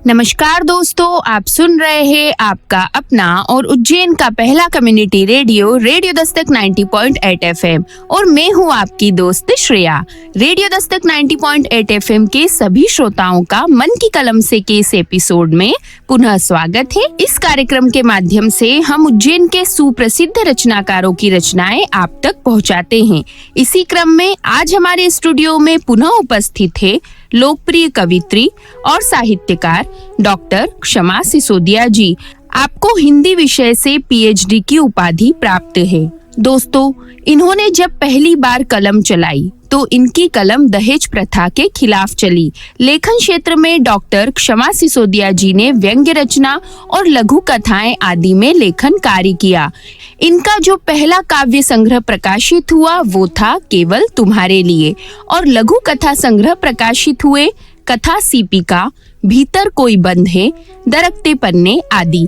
नमस्कार दोस्तों, आप सुन रहे हैं आपका अपना और उज्जैन का पहला कम्युनिटी रेडियो दस्तक 90.8 एफएम और मैं हूं आपकी दोस्त श्रेया। रेडियो दस्तक 90.8 एफएम के सभी श्रोताओं का मन की कलम से के इस एपिसोड में पुनः स्वागत है। इस कार्यक्रम के माध्यम से हम उज्जैन के सुप्रसिद्ध रचनाकारों की रचनाएं आप तक पहुंचाते हैं। इसी क्रम में आज हमारे स्टूडियो में पुनः उपस्थित है लोकप्रिय कवित्री और साहित्यकार डॉक्टर क्षमा सिसोदिया जी। आपको हिंदी विषय से पीएचडी की उपाधि प्राप्त है। दोस्तों, इन्होंने जब पहली बार कलम चलाई तो इनकी कलम दहेज प्रथा के खिलाफ चली। लेखन क्षेत्र में डॉक्टर क्षमा सिसोदिया जी ने व्यंग्य रचना और लघु कथाएं आदि में लेखन कार्य किया। इनका जो पहला काव्य संग्रह प्रकाशित हुआ वो था केवल तुम्हारे लिए, और लघु कथा संग्रह प्रकाशित हुए कथा सीपिका, भीतर कोई बंद है, दरकते पन्ने आदि।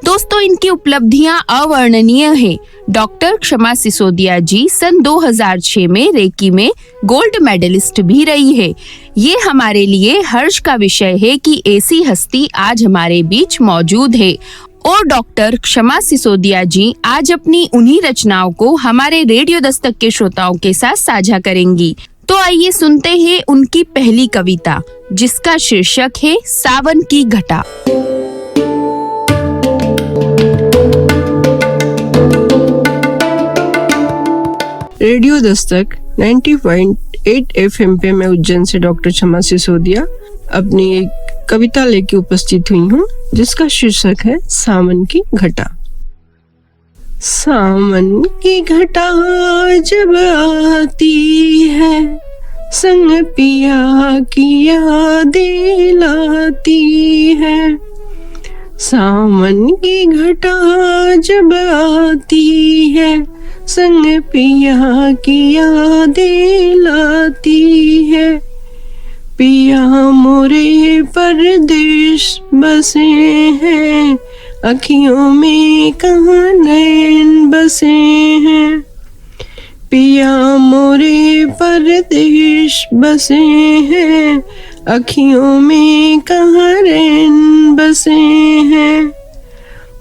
दोस्तों, इनकी उपलब्धियां अवर्णनीय है। डॉक्टर क्षमा सिसोदिया जी सन 2006 में रेकी में गोल्ड मेडलिस्ट भी रही है। ये हमारे लिए हर्ष का विषय है कि ऐसी हस्ती आज हमारे बीच मौजूद है और डॉक्टर क्षमा सिसोदिया जी आज अपनी उन्हीं रचनाओं को हमारे रेडियो दस्तक के श्रोताओं के साथ साझा करेंगी। तो आइए सुनते हैं उनकी पहली कविता, जिसका शीर्षक है सावन की घटा। रेडियो दस्तक 90.8 एफएम पे मैं उज्जैन से डॉक्टर क्षमा सिसोदिया अपनी एक कविता लेके उपस्थित हुई हूँ, जिसका शीर्षक है सावन की घटा। सावन की घटा जब आती है, संग पिया की यादें लाती है। सावन की घटा जब आती है, संग पिया की यादें लाती है। पिया मोरे परदेश बसे हैं, अखियों में कहाँ नैन बसे हैं। पिया मोरे परदेश बसे हैं, अखियों में कहाँ नैन बसे हैं।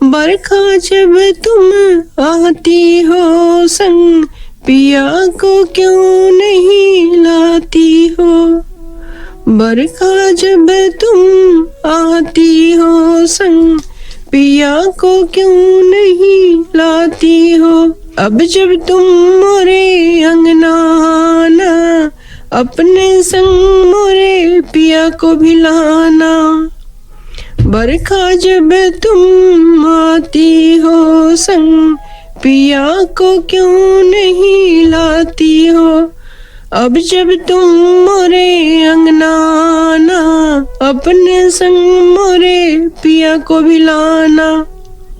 बरखा जब तुम आती हो संग, पिया को क्यों नहीं लाती हो। बरखा जब तुम आती हो संग, पिया को क्यों नहीं लाती हो। अब जब तुम मोरे अंगना आना, अपने संग मोरे पिया को भी लाना। बरखा जब तुम आती हो संग, पिया को क्यों नहीं लाती हो। अब जब तुम मोरे अंगना आना, अपने संग मोरे पिया को भी लाना।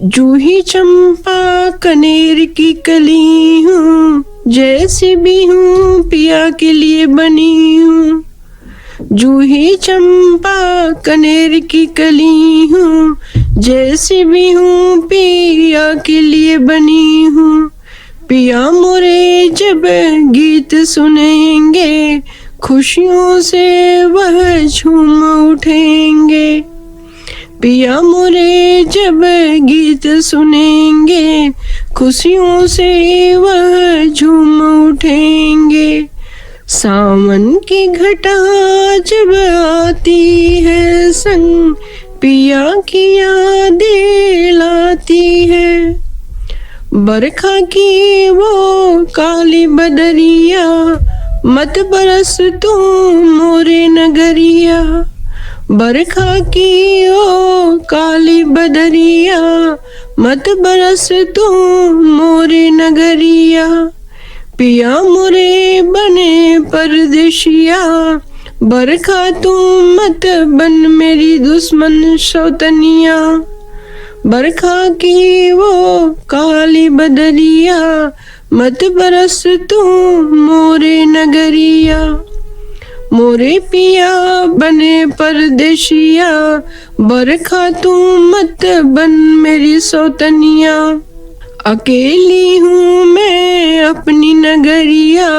जूही चंपा कनेर की कली हूँ, जैसी भी हूँ पिया के लिए बनी हूँ। जूही चंपा कनेर की कली हूँ, जैसी भी हूँ पिया के लिए बनी हूँ। पिया मोरे जब गीत सुनेंगे, खुशियों से वह झूम उठेंगे। पिया मोरे जब गीत सुनेंगे, खुशियों से वह झूम उठेंगे। सावन की घटा जब आती है संग, पिया की यादें लाती है। बरखा की वो काली बदरिया, मत बरस तू मोरे नगरिया। बरखा की ओ काली बदरिया, मत बरस तू मोरे नगरिया। पिया मोरे बने परदेशिया, बरखा तू मत बन मेरी दुश्मन सौतनिया। बरखा की वो काली बदरिया, मत बरस तू मोरे नगरिया। मोरे पिया बने परदेशिया, बरखा तू मत बन मेरी सौतनिया। अकेली हूँ मैं अपनी नगरिया,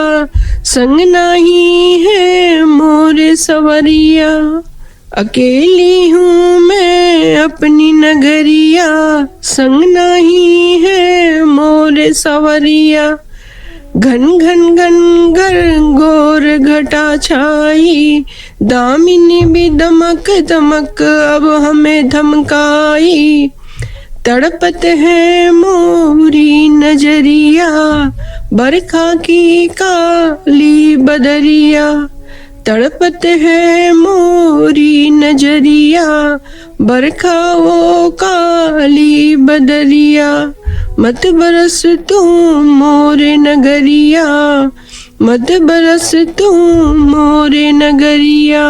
संग नहीं है मोरे सवरिया। अकेली हूँ मैं अपनी नगरिया, संग नहीं है मोरे सवरिया। घन घन घन घर घोर घटा छाई, दामिनी भी दमक दमक अब हमें धमकाई। तड़पत है मोरी नजरिया, बरखा की काली बदरिया। तड़पत है मोरी नजरिया, बरखा वो काली बदरिया। मत बरस तू मोरे नगरिया, मत बरस तू मोरे नगरिया।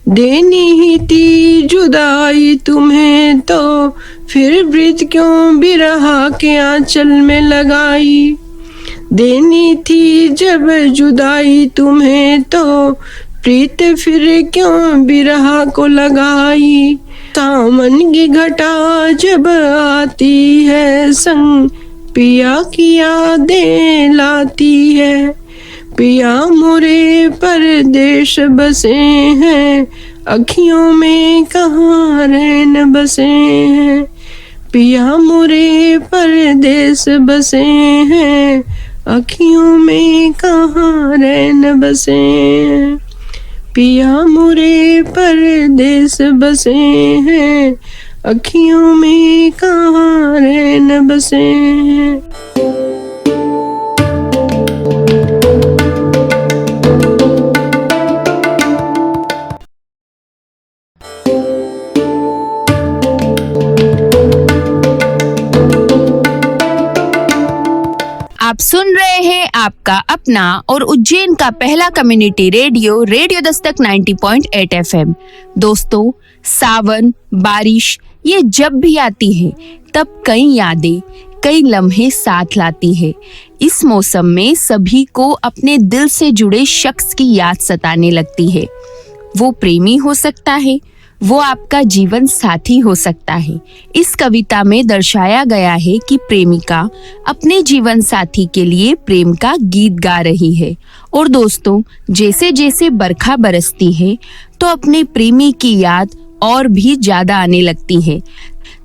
देनी ही थी जुदाई तुम्हें तो फिर ब्रिज क्यों बिरहा के आंचल में लगाई। देनी थी जब जुदाई तुम्हें तो प्रीत फिर क्यों बिरहा को लगाई। सावन की घटा जब आती है संग पिया की यादें लाती है। पिया मोरे परदेश बसे हैं, अखियों में कहाँ रैन बसे हैं। पिया मोरे परदेश बसे हैं, अखियों में कहाँ रैन बसे हैं। पिया मोरे परदेश बसे हैं, अखियों में कहाँ रैन बसे हैं। आप सुन रहे हैं आपका अपना और उज्जैन का पहला community radio, radio Dastak 90.8 FM। दोस्तों, सावन, बारिश ये जब भी आती है तब कई यादें, कई लम्हे साथ लाती है। इस मौसम में सभी को अपने दिल से जुड़े शख्स की याद सताने लगती है। वो प्रेमी हो सकता है, वो आपका जीवन साथी हो सकता है। इस कविता में दर्शाया गया है कि प्रेमिका अपने जीवन साथी के लिए प्रेम का गीत गा रही है। और दोस्तों, जैसे जैसे बरखा बरसती है तो अपने प्रेमी की याद और भी ज्यादा आने लगती है।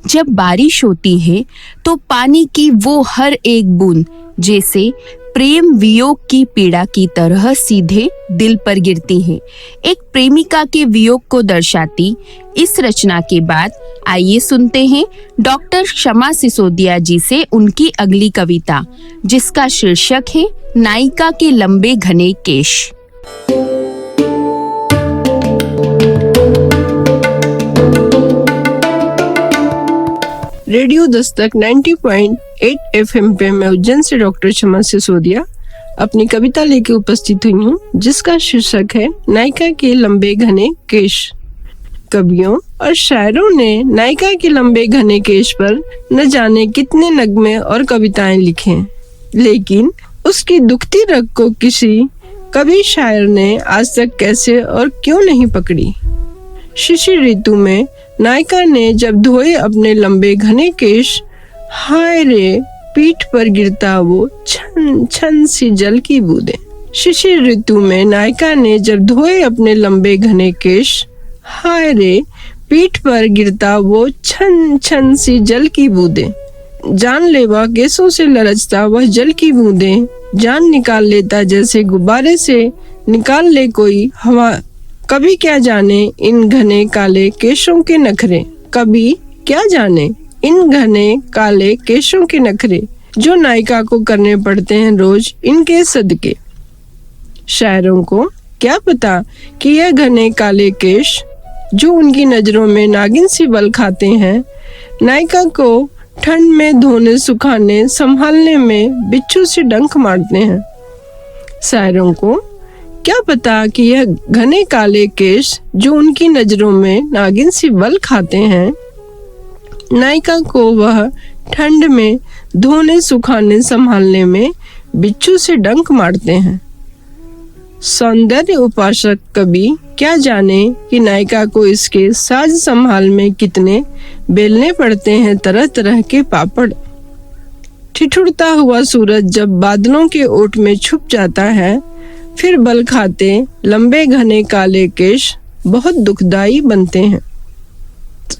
जब बारिश होती है तो पानी की वो हर एक बूंद जैसे प्रेम वियोग की पीड़ा की तरह सीधे दिल पर गिरती है। एक प्रेमिका के वियोग को दर्शाती इस रचना के बाद आइए सुनते हैं डॉक्टर क्षमा सिसोदिया जी से उनकी अगली कविता, जिसका शीर्षक है नायिका के लंबे घने केश। रेडियो दस्तक 90.8 FM पे मैं उज्जैन से डॉक्टर क्षमा सिसोदिया अपनी कविता लेके उपस्थित हुई हूँ, जिसका शीर्षक है नायिका के लंबे घने केश। कवियों और शायरों ने नायिका के लंबे घने केश पर न जाने कितने नगमे और कविताएं लिखे, लेकिन उसकी दुखती रग को किसी कवि शायर ने आज तक कैसे और क्यों नहीं पकड़ी। शिशिर ऋतु में नायिका ने जब धोए अपने लंबे घने केश, हाय रे पीठ पर गिरता वो छन छन सी जल की बूंदें। शिशिर ऋतु में नायिका ने जब धोए अपने लंबे घने केश, हाय रे पीठ पर गिरता वो छन छन सी जल की बूंदें। जानलेवा केसों से लरचता वह जल की बूंदें, जान निकाल लेता जैसे गुब्बारे से निकाल ले कोई हवा। कभी क्या जाने इन घने काले केशों के नखरे, कभी क्या जाने इन घने काले केशों के नखरे, जो नायिका को करने पड़ते हैं रोज इनके सदके। शायरों को क्या पता कि यह घने काले केश जो उनकी नजरों में नागिन सी बल खाते हैं, नायिका को ठंड में धोने सुखाने संभालने में बिच्छू से डंक मारते हैं। शायरों को क्या पता कि यह घने काले केश जो उनकी नजरों में नागिन सी बल खाते हैं, नायिका को वह ठंड में धोने सुखाने संभालने में बिच्छू से डंक मारते हैं। सौंदर्य उपासक कवि क्या जाने कि नायिका को इसके साज संभाल में कितने बेलने पड़ते हैं तरह तरह के पापड़। ठिठुरता हुआ सूरज जब बादलों के ओट में छुप जाता है, फिर बल खाते लंबे घने काले केश बहुत दुखदाई बनते हैं।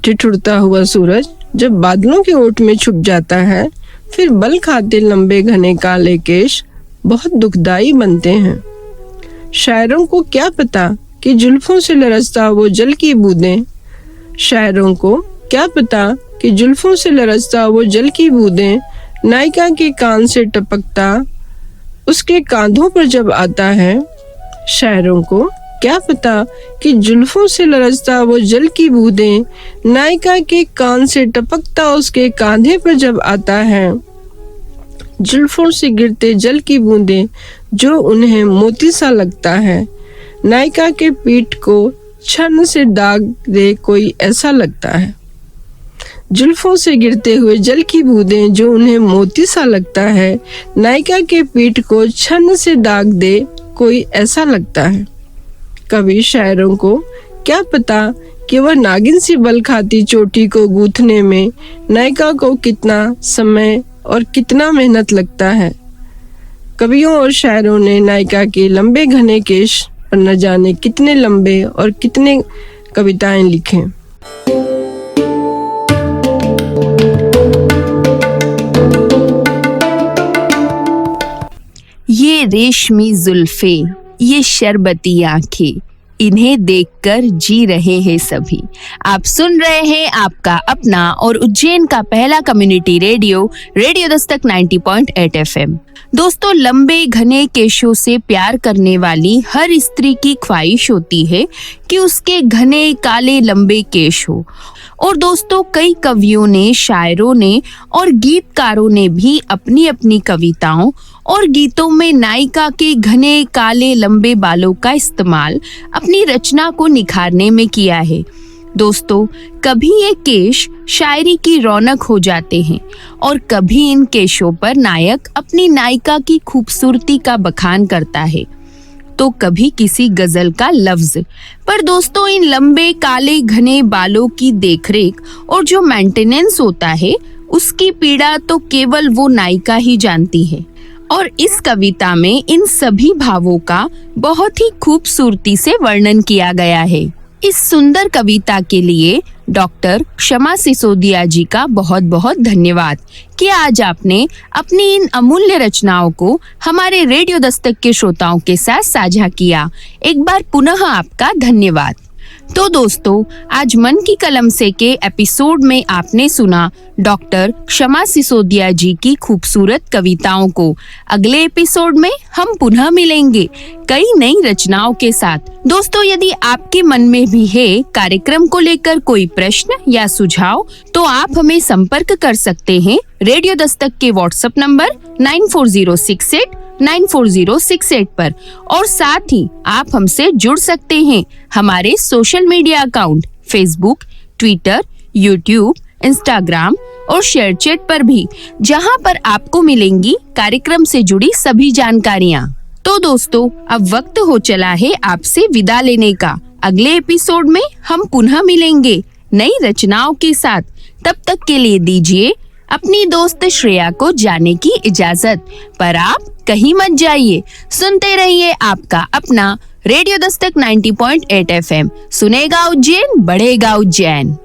ठिठुरता हुआ सूरज जब बादलों के ओट में छुप जाता है, फिर बल खाते लंबे घने काले केश बहुत दुखदाई बनते हैं। शायरों को क्या पता कि जुल्फों से लरसता वो जल की बूंदें, शायरों को क्या पता कि जुल्फों से लरसता वो जल की बूंदें नायिका के कान से टपकता उसके कांधों पर जब आता है। शायरों को क्या पता कि जुल्फों से लरसता वो जल की बूंदें नायिका के कान से टपकता उसके कांधे पर जब आता है। जुल्फों से गिरते जल की बूंदें जो उन्हें मोती सा लगता है, नायिका के पीठ को छन से दाग दे कोई ऐसा लगता है। जुल्फों से गिरते हुए जल की बूंदें जो उन्हें मोती सा लगता है, नायिका के पीठ को छन से दाग दे कोई ऐसा लगता है। कवि शायरों को क्या पता कि वह नागिन सी बल खाती चोटी को गूंथने में नायिका को कितना समय और कितना मेहनत लगता है। कवियों और शायरों ने नायिका के लंबे घने केश पर न जाने कितने लंबे और कितने कविताएं लिखे। ये रेशमी जुल्फे, ये शरबती आंखें, इन्हें देखकर जी रहे हैं सभी। आप सुन रहे हैं आपका अपना और उज्जैन का पहला community radio, radio Dastak 90.8 FM। दोस्तों, लंबे घने केशों से प्यार करने वाली हर स्त्री की ख्वाहिश होती है कि उसके घने काले लंबे केश हो। और दोस्तों, कई कवियों ने, शायरों ने और गीतकारों ने भी अपनी अपनी कविताओं और गीतों में नायिका के घने काले लंबे बालों का इस्तेमाल अपनी रचना को निखारने में किया है। दोस्तों, कभी ये केश शायरी की रौनक हो जाते हैं और कभी इन केशों पर नायक अपनी नायिका की खूबसूरती का बखान करता है, तो कभी किसी गजल का लफ्ज। पर दोस्तों, इन लंबे काले घने बालों की देखरेख और जो मेंटेनेंस होता है, उसकी पीड़ा तो केवल वो नायिका ही जानती है। और इस कविता में इन सभी भावों का बहुत ही खूबसूरती से वर्णन किया गया है। इस सुंदर कविता के लिए डॉक्टर क्षमा सिसोदिया जी का बहुत बहुत धन्यवाद कि आज आपने अपनी इन अमूल्य रचनाओं को हमारे रेडियो दस्तक के श्रोताओं के साथ साझा किया। एक बार पुनः आपका धन्यवाद। तो दोस्तों, आज मन की कलम से के एपिसोड में आपने सुना डॉक्टर क्षमा सिसोदिया जी की खूबसूरत कविताओं को। अगले एपिसोड में हम पुनः मिलेंगे कई नई रचनाओं के साथ। दोस्तों, यदि आपके मन में भी है कार्यक्रम को लेकर कोई प्रश्न या सुझाव, तो आप हमें संपर्क कर सकते हैं रेडियो दस्तक के व्हाट्सएप नंबर 9406894068 पर। और साथ ही आप हमसे जुड़ सकते हैं हमारे social media account Facebook, Twitter, YouTube, Instagram और शेयरचैट पर भी, जहां पर आपको मिलेंगी कार्यक्रम से जुड़ी सभी जानकारियां। तो दोस्तों, अब वक्त हो चला है आपसे विदा लेने का। अगले एपिसोड में हम पुनः मिलेंगे नई रचनाओं के साथ। तब तक के लिए दीजिए अपनी दोस्त श्रेया को जाने की इजाजत। पर आप कहीं मत जाइए, सुनते रहिए आपका अपना रेडियो दस्तक 90.8 FM। सुनेगा उज्जैन, बढ़ेगा उज्जैन।